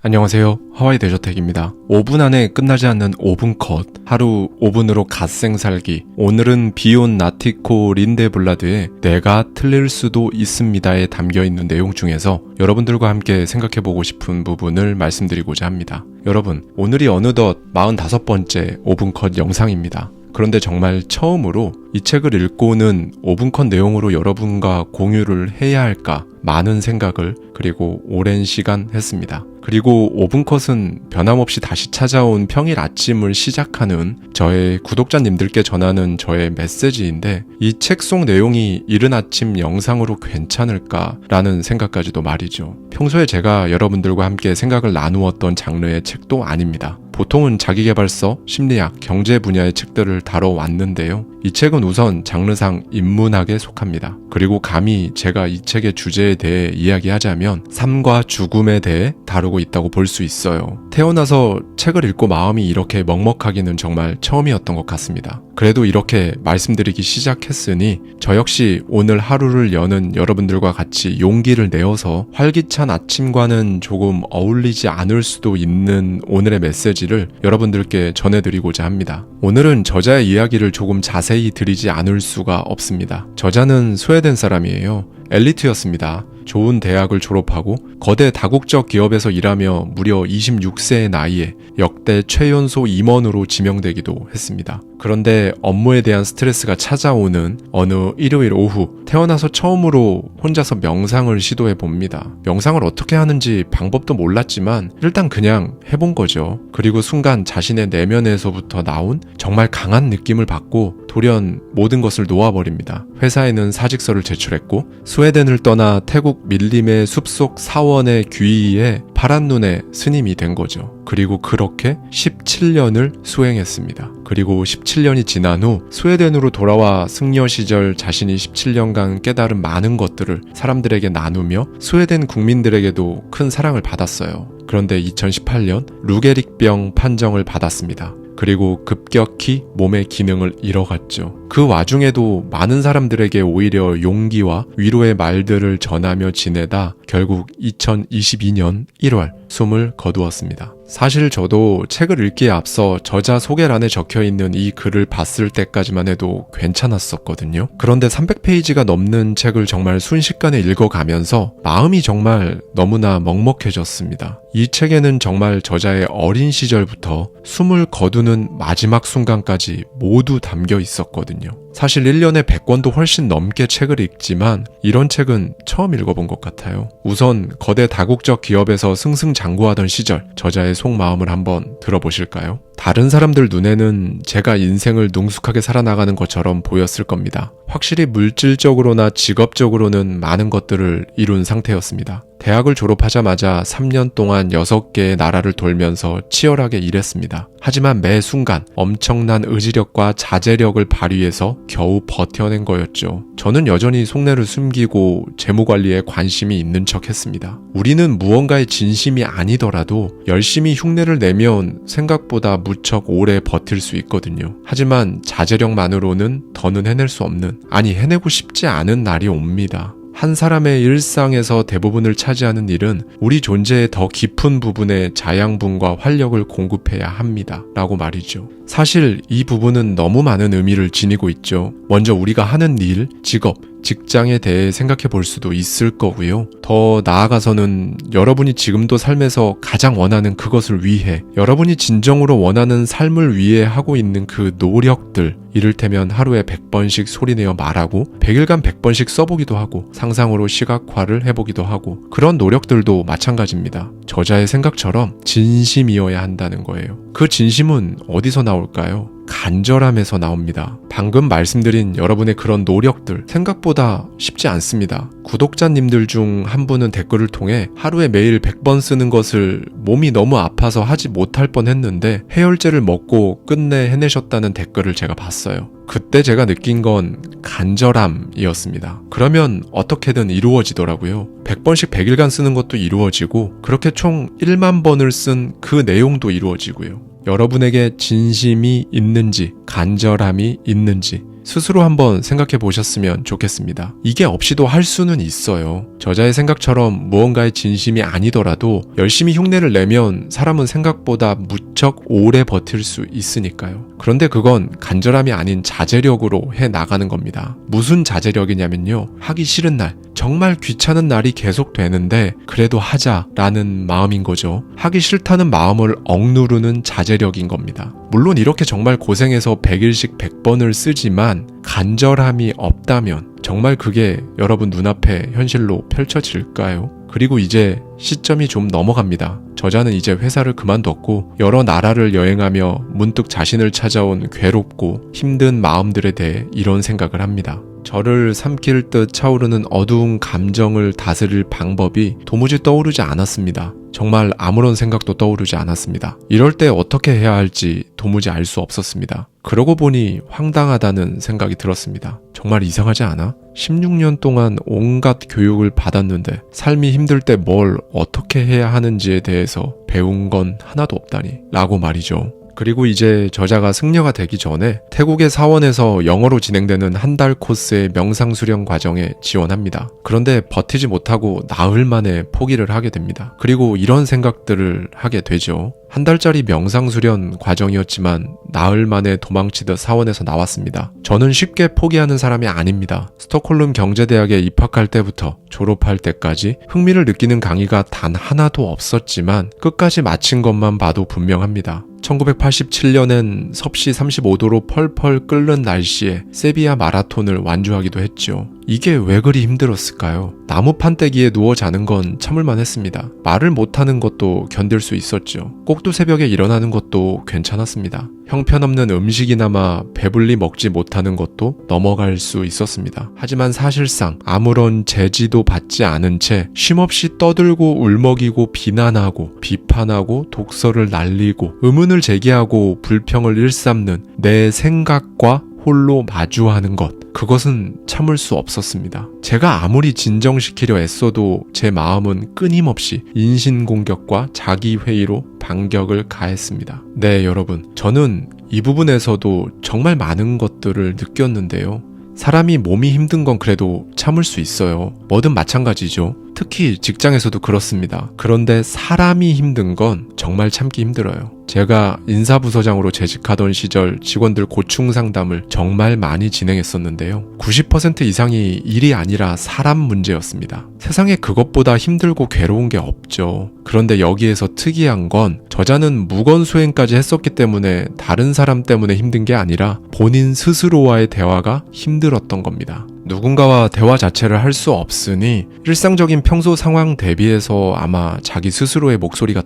안녕하세요. 하와이 대저택입니다. 5분 안에 끝나지 않는 5분 컷, 하루 5분으로 갓생 살기. 오늘은 비온 나티코 린데블라드의 내가 틀릴 수도 있습니다에 담겨있는 내용 중에서 여러분들과 함께 생각해보고 싶은 부분을 말씀드리고자 합니다. 여러분, 오늘이 어느덧 45번째 5분 컷 영상입니다. 그런데 정말 처음으로 이 책을 읽고는 5분 컷 내용으로 여러분과 공유를 해야 할까 많은 생각을 그리고 오랜 시간 했습니다. 그리고 5분 컷은 변함없이 다시 찾아온 평일 아침을 시작하는 저의 구독자님들께 전하는 저의 메시지인데 이 책 속 내용이 이른 아침 영상으로 괜찮을까라는 생각까지도 말이죠. 평소에 제가 여러분들과 함께 생각을 나누었던 장르의 책도 아닙니다. 보통은 자기계발서, 심리학, 경제 분야의 책들을 다뤄왔는데요. 이 책은 우선 장르상 인문학에 속합니다. 그리고 감히 제가 이 책의 주제에 대해 이야기하자면 삶과 죽음에 대해 다루고 있다고 볼 수 있어요. 태어나서 책을 읽고 마음이 이렇게 먹먹하기는 정말 처음이었던 것 같습니다. 그래도 이렇게 말씀드리기 시작했으니 저 역시 오늘 하루를 여는 여러분들과 같이 용기를 내어서 활기찬 아침과는 조금 어울리지 않을 수도 있는 오늘의 메시지를 여러분들께 전해드리고자 합니다. 오늘은 저자의 이야기를 조금 자세히 드리지 않을 수가 없습니다. 저자는 스웨덴 사람이에요. 엘리트였습니다. 좋은 대학을 졸업하고 거대 다국적 기업에서 일하며 무려 26세의 나이에 역대 최연소 임원으로 지명되기도 했습니다. 그런데 업무에 대한 스트레스가 찾아오는 어느 일요일 오후 태어나서 처음으로 혼자서 명상을 시도해 봅니다. 명상을 어떻게 하는지 방법도 몰랐지만 일단 그냥 해본 거죠. 그리고 순간 자신의 내면에서부터 나온 정말 강한 느낌을 받고 돌연 모든 것을 놓아버립니다. 회사에는 사직서를 제출했고 스웨덴을 떠나 태국 밀림의 숲속 사원의 귀의에 파란 눈의 스님이 된 거죠. 그리고 그렇게 17년을 수행했습니다. 그리고 17년이 지난 후 스웨덴으로 돌아와 승려 시절 자신이 17년간 깨달은 많은 것들을 사람들에게 나누며 스웨덴 국민들에게도 큰 사랑을 받았어요. 그런데 2018년 루게릭병 판정을 받았습니다. 그리고 급격히 몸의 기능을 잃어갔죠. 그 와중에도 많은 사람들에게 오히려 용기와 위로의 말들을 전하며 지내다 결국 2022년 1월 숨을 거두었습니다. 사실 저도 책을 읽기에 앞서 저자 소개란에 적혀있는 이 글을 봤을 때까지만 해도 괜찮았었거든요. 그런데 300페이지가 넘는 책을 정말 순식간에 읽어가면서 마음이 정말 너무나 먹먹해졌습니다. 이 책에는 정말 저자의 어린 시절부터 숨을 거두는 마지막 순간까지 모두 담겨 있었거든요. 사실 1년에 100권도 훨씬 넘게 책을 읽지만 이런 책은 처음 읽어본 것 같아요. 우선 거대 다국적 기업에서 승승장구하던 시절 저자의 속마음을 한번 들어보실까요? 다른 사람들 눈에는 제가 인생을 능숙하게 살아나가는 것처럼 보였을 겁니다. 확실히 물질적으로나 직업적으로는 많은 것들을 이룬 상태였습니다. 대학을 졸업하자마자 3년 동안 6개의 나라를 돌면서 치열하게 일했습니다. 하지만 매 순간 엄청난 의지력과 자제력을 발휘해서 겨우 버텨낸 거였죠. 저는 여전히 속내를 숨기고 재무관리에 관심이 있는 척 했습니다. 우리는 무언가에 진심이 아니더라도 열심히 흉내를 내면 생각보다 무척 오래 버틸 수 있거든요. 하지만 자제력만으로는 더는 해낼 수 없는, 아니 해내고 싶지 않은 날이 옵니다. 한 사람의 일상에서 대부분을 차지하는 일은 우리 존재의 더 깊은 부분에 자양분과 활력을 공급해야 합니다. 라고 말이죠. 사실 이 부분은 너무 많은 의미를 지니고 있죠. 먼저 우리가 하는 일, 직업, 직장에 대해 생각해 볼 수도 있을 거고요. 더 나아가서는 여러분이 지금도 삶에서 가장 원하는 그것을 위해, 여러분이 진정으로 원하는 삶을 위해 하고 있는 그 노력들, 이를테면 하루에 100번씩 소리내어 말하고 100일간 100번씩 써보기도 하고 상상으로 시각화를 해보기도 하고 그런 노력들도 마찬가지입니다. 저자의 생각처럼 진심이어야 한다는 거예요. 그 진심은 어디서 나올까요? 간절함에서 나옵니다. 방금 말씀드린 여러분의 그런 노력들 생각보다 쉽지 않습니다. 구독자님들 중 한 분은 댓글을 통해 하루에 매일 100번 쓰는 것을 몸이 너무 아파서 하지 못할 뻔했는데 해열제를 먹고 끝내 해내셨다는 댓글을 제가 봤어요. 그때 제가 느낀 건 간절함이었습니다. 그러면 어떻게든 이루어지더라고요. 100번씩 100일간 쓰는 것도 이루어지고 그렇게 총 1만 번을 쓴 그 내용도 이루어지고요. 여러분에게 진심이 있는지, 간절함이 있는지, 스스로 한번 생각해 보셨으면 좋겠습니다. 이게 없이도 할 수는 있어요. 저자의 생각처럼 무언가의 진심이 아니더라도 열심히 흉내를 내면 사람은 생각보다 무척 오래 버틸 수 있으니까요. 그런데 그건 간절함이 아닌 자제력으로 해 나가는 겁니다. 무슨 자제력이냐면요. 하기 싫은 날, 정말 귀찮은 날이 계속 되는데 그래도 하자라는 마음인 거죠. 하기 싫다는 마음을 억누르는 자제력인 겁니다. 물론 이렇게 정말 고생해서 100일씩 100번을 쓰지만 간절함이 없다면 정말 그게 여러분 눈앞에 현실로 펼쳐질까요? 그리고 이제 시점이 좀 넘어갑니다. 저자는 이제 회사를 그만뒀고 여러 나라를 여행하며 문득 자신을 찾아온 괴롭고 힘든 마음들에 대해 이런 생각을 합니다. 저를 삼킬 듯 차오르는 어두운 감정을 다스릴 방법이 도무지 떠오르지 않았습니다. 정말 아무런 생각도 떠오르지 않았습니다. 이럴 때 어떻게 해야 할지 도무지 알 수 없었습니다. 그러고 보니 황당하다는 생각이 들었습니다. 정말 이상하지 않아? 16년 동안 온갖 교육을 받았는데 삶이 힘들 때 뭘 어떻게 해야 하는지에 대해서 배운 건 하나도 없다니 라고 말이죠. 그리고 이제 저자가 승려가 되기 전에 태국의 사원에서 영어로 진행되는 한 달 코스의 명상수련 과정에 지원합니다. 그런데 버티지 못하고 나흘 만에 포기를 하게 됩니다. 그리고 이런 생각들을 하게 되죠. 한 달짜리 명상수련 과정이었지만 나흘 만에 도망치듯 사원에서 나왔습니다. 저는 쉽게 포기하는 사람이 아닙니다. 스톡홀름 경제대학에 입학할 때부터 졸업할 때까지 흥미를 느끼는 강의가 단 하나도 없었지만 끝까지 마친 것만 봐도 분명합니다. 1987년엔 섭씨 35도로 펄펄 끓는 날씨에 세비야 마라톤을 완주하기도 했죠. 이게 왜 그리 힘들었을까요? 나무 판때기에 누워 자는 건 참을만 했습니다. 말을 못하는 것도 견딜 수 있었죠. 꼭두새벽에 일어나는 것도 괜찮았습니다. 형편없는 음식이나마 배불리 먹지 못하는 것도 넘어갈 수 있었습니다. 하지만 사실상 아무런 제지도 받지 않은 채 쉼없이 떠들고 울먹이고 비난하고 비판하고 독서를 날리고 의문을 제기하고 불평을 일삼는 내 생각과 홀로 마주하는 것, 그것은 참을 수 없었습니다. 제가 아무리 진정시키려 애써도 제 마음은 끊임없이 인신공격과 자기회의로 반격을 가했습니다. 네, 여러분, 저는 이 부분에서도 정말 많은 것들을 느꼈는데요. 사람이 몸이 힘든 건 그래도 참을 수 있어요. 뭐든 마찬가지죠. 특히 직장에서도 그렇습니다. 그런데 사람이 힘든 건 정말 참기 힘들어요. 제가 인사부서장으로 재직하던 시절 직원들 고충 상담을 정말 많이 진행했었는데요. 90% 이상이 일이 아니라 사람 문제였습니다. 세상에 그것보다 힘들고 괴로운 게 없죠. 그런데 여기에서 특이한 건 저자는 무건수행까지 했었기 때문에 다른 사람 때문에 힘든 게 아니라 본인 스스로와의 대화가 힘들었던 겁니다. 누군가와 대화 자체를 할 수 없으니 일상적인 평소 상황 대비해서 아마 자기 스스로의 목소리가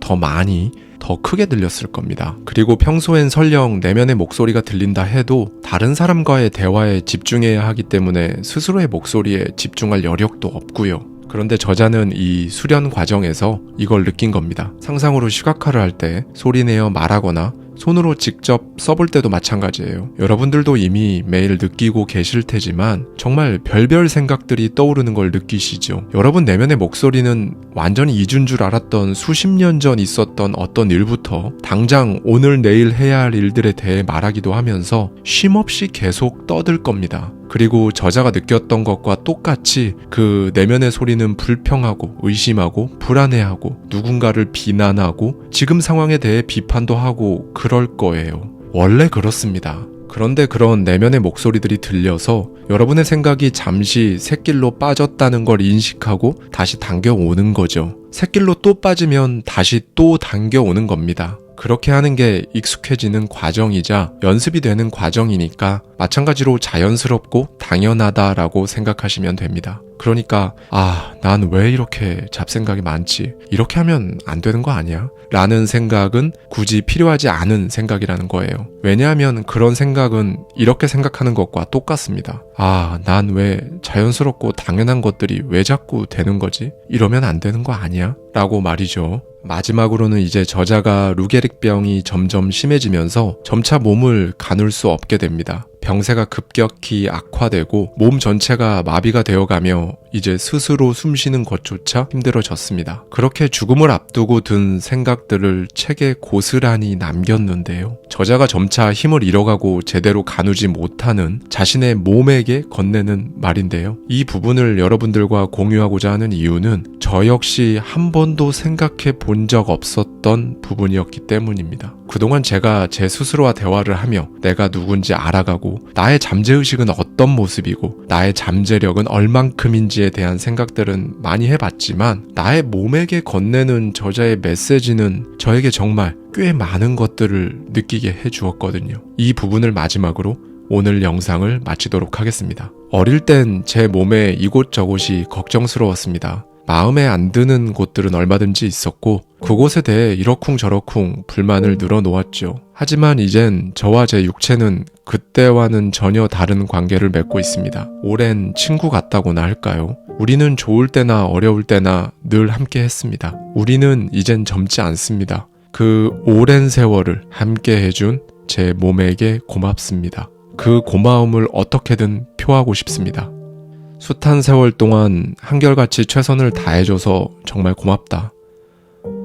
더 크게 들렸을 겁니다. 그리고 평소엔 설령 내면의 목소리가 들린다 해도 다른 사람과의 대화에 집중해야 하기 때문에 스스로의 목소리에 집중할 여력도 없고요. 그런데 저자는 이 수련 과정에서 이걸 느낀 겁니다. 상상으로 시각화를 할 때 소리내어 말하거나 손으로 직접 써볼 때도 마찬가지예요. 여러분들도 이미 매일 느끼고 계실 테지만 정말 별별 생각들이 떠오르는 걸 느끼시죠. 여러분 내면의 목소리는 완전히 잊은 줄 알았던 수십 년 전 있었던 어떤 일부터 당장 오늘 내일 해야 할 일들에 대해 말하기도 하면서 쉼없이 계속 떠들 겁니다. 그리고 저자가 느꼈던 것과 똑같이 그 내면의 소리는 불평하고 의심하고 불안해하고 누군가를 비난하고 지금 상황에 대해 비판도 하고 그럴 거예요. 원래 그렇습니다. 그런데 그런 내면의 목소리들이 들려서 여러분의 생각이 잠시 샛길로 빠졌다는 걸 인식하고 다시 당겨오는 거죠. 샛길로 또 빠지면 다시 또 당겨오는 겁니다. 그렇게 하는 게 익숙해지는 과정이자 연습이 되는 과정이니까 마찬가지로 자연스럽고 당연하다라고 생각하시면 됩니다. 그러니까 난 왜 이렇게 잡생각이 많지? 이렇게 하면 안 되는 거 아니야? 라는 생각은 굳이 필요하지 않은 생각이라는 거예요. 왜냐하면 그런 생각은 이렇게 생각하는 것과 똑같습니다. 난 왜 자연스럽고 당연한 것들이 왜 자꾸 되는 거지? 이러면 안 되는 거 아니야? 라고 말이죠. 마지막으로는 이제 저자가 루게릭병이 점점 심해지면서 점차 몸을 가눌 수 없게 됩니다. 병세가 급격히 악화되고 몸 전체가 마비가 되어가며 이제 스스로 숨쉬는 것조차 힘들어졌습니다. 그렇게 죽음을 앞두고 든 생각들을 책에 고스란히 남겼는데요. 저자가 점차 힘을 잃어가고 제대로 가누지 못하는 자신의 몸에게 건네는 말인데요. 이 부분을 여러분들과 공유하고자 하는 이유는 저 역시 한 번도 생각해 본 적 없었던 부분이었기 때문입니다. 그동안 제가 제 스스로와 대화를 하며 내가 누군지 알아가고 나의 잠재의식은 어떤 모습이고 나의 잠재력은 얼만큼인지에 대한 생각들은 많이 해봤지만 나의 몸에게 건네는 저자의 메시지는 저에게 정말 꽤 많은 것들을 느끼게 해주었거든요. 이 부분을 마지막으로 오늘 영상을 마치도록 하겠습니다. 어릴 땐 제 몸에 이곳저곳이 걱정스러웠습니다. 마음에 안 드는 곳들은 얼마든지 있었고 그곳에 대해 이러쿵저러쿵 불만을 늘어놓았죠. 하지만 이젠 저와 제 육체는 그때와는 전혀 다른 관계를 맺고 있습니다. 오랜 친구 같다고나 할까요? 우리는 좋을 때나 어려울 때나 늘 함께 했습니다. 우리는 이젠 젊지 않습니다. 그 오랜 세월을 함께 해준 제 몸에게 고맙습니다. 그 고마움을 어떻게든 표하고 싶습니다. 숱한 세월 동안 한결같이 최선을 다해줘서 정말 고맙다.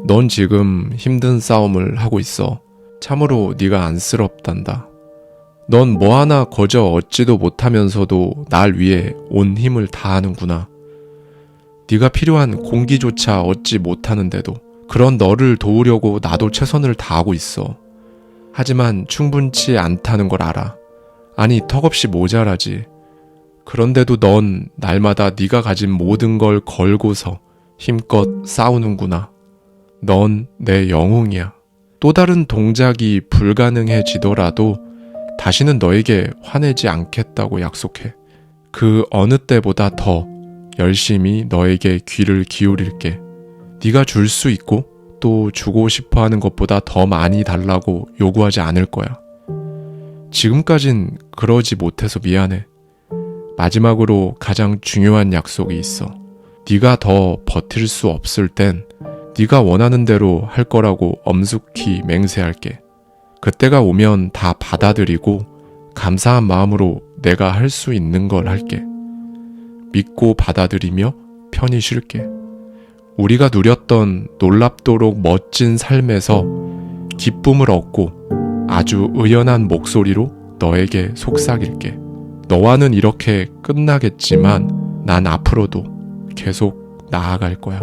넌 지금 힘든 싸움을 하고 있어. 참으로 네가 안쓰럽단다. 넌 뭐 하나 거저 얻지도 못하면서도 날 위해 온 힘을 다하는구나. 네가 필요한 공기조차 얻지 못하는데도 그런 너를 도우려고 나도 최선을 다하고 있어. 하지만 충분치 않다는 걸 알아. 아니 턱없이 모자라지. 그런데도 넌 날마다 네가 가진 모든 걸 걸고서 힘껏 싸우는구나. 넌 내 영웅이야. 또 다른 동작이 불가능해지더라도 다시는 너에게 화내지 않겠다고 약속해. 그 어느 때보다 더 열심히 너에게 귀를 기울일게. 네가 줄 수 있고 또 주고 싶어하는 것보다 더 많이 달라고 요구하지 않을 거야. 지금까진 그러지 못해서 미안해. 마지막으로 가장 중요한 약속이 있어. 네가 더 버틸 수 없을 땐 네가 원하는 대로 할 거라고 엄숙히 맹세할게. 그때가 오면 다 받아들이고 감사한 마음으로 내가 할 수 있는 걸 할게. 믿고 받아들이며 편히 쉴게. 우리가 누렸던 놀랍도록 멋진 삶에서 기쁨을 얻고 아주 의연한 목소리로 너에게 속삭일게. 너와는 이렇게 끝나겠지만 난 앞으로도 계속 나아갈 거야.